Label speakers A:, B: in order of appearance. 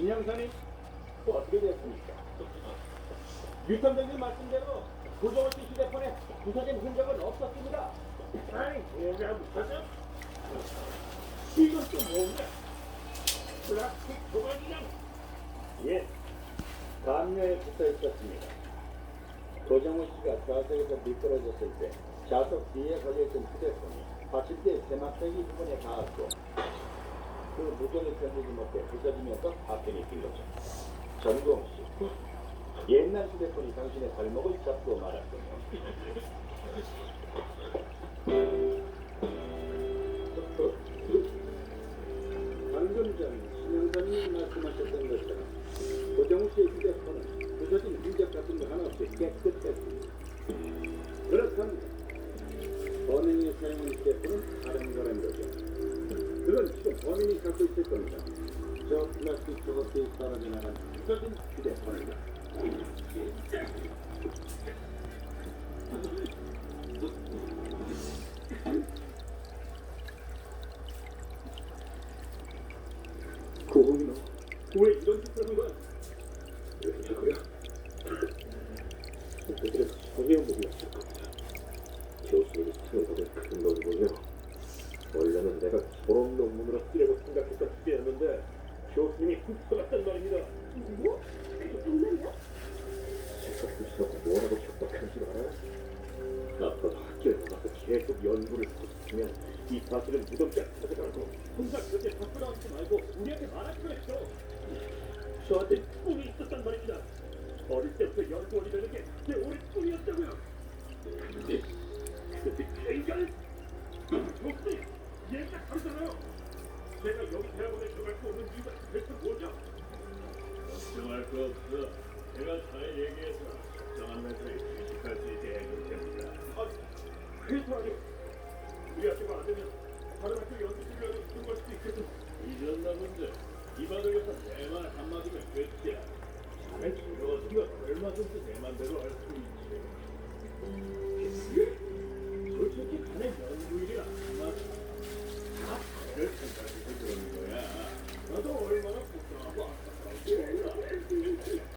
A: 진영선이 또 어떻게 됐습니까? 유턴장님 말씀대로 고정호 씨 휴대폰에 부서진 흔적은 없었습니다. 아니, 뭐가 부서져? 이건 또 뭐냐? 플라스틱 조각이냐? 예, 담요에 붙어 있었습니다. 고정호 씨가 좌석에서 미끄러졌을 때 좌석 뒤에 걸려있던 휴대폰이 받침대 세막대기 부분에 닿았고 그 무게를 견디지 못해 부서지면서 파편이 낀 거죠. 전공 씨, 옛날 휴대폰이 당신의 발목을 잡고 말았군요. 방금 전 신영사님이 말씀하셨던 것처럼 고정우 씨의 휴대폰은 부서진 흔적 같은 거 하나 없이 깨끗했습니다. 그렇다면 범인이 사용한 휴대폰은 다른 거란 거죠. 그건 지금 범인이 갖고 있을 겁니다. 저 플라스틱 조각들이 떨어져 나간 부서진 휴대폰입니다. 고홍이 너, 왜 이런 짓을 하는 거야? 왜 그래? 그래서 성형목이었을 겁니다. 교수님이 생각보다 큰 놈이군요. 원래는 내가 졸업 논문으로 쓰려고 생각했던 주제였는데 교수님이 훔쳐갔단 말입니다.
B: 뭐? 정말이야?
A: 제가 교수한테 뭐라고 협박한 줄 알아요? 앞으로 학교에 나가서 계속 연구를 하고 싶으면 이 사실은 무덤까지 가져가고 혼자 그렇게 밖으로 나오지 말고 우리한테 말할 거였죠. 저한테 꿈이 있었단 말입니다. 어릴 때부터 연구원이 되는 게 제 오랜 꿈이었다고요. 근데 굉장히 목소리 얘가 다르잖아요. 제가 여기 대학원에 들어갈 수 없는 이유가 대체 뭐죠? 걱정할 거 없어. 제가 잘 얘기해서 적정한 메타에 취직할 수 있게 해줄 테니까. 그래도 아니요. 우리 학교가 안 되면 다른 학교 연수실이라도 들어갈 수도 있겠죠. 잊었나 본데 이 바닥에서 내 말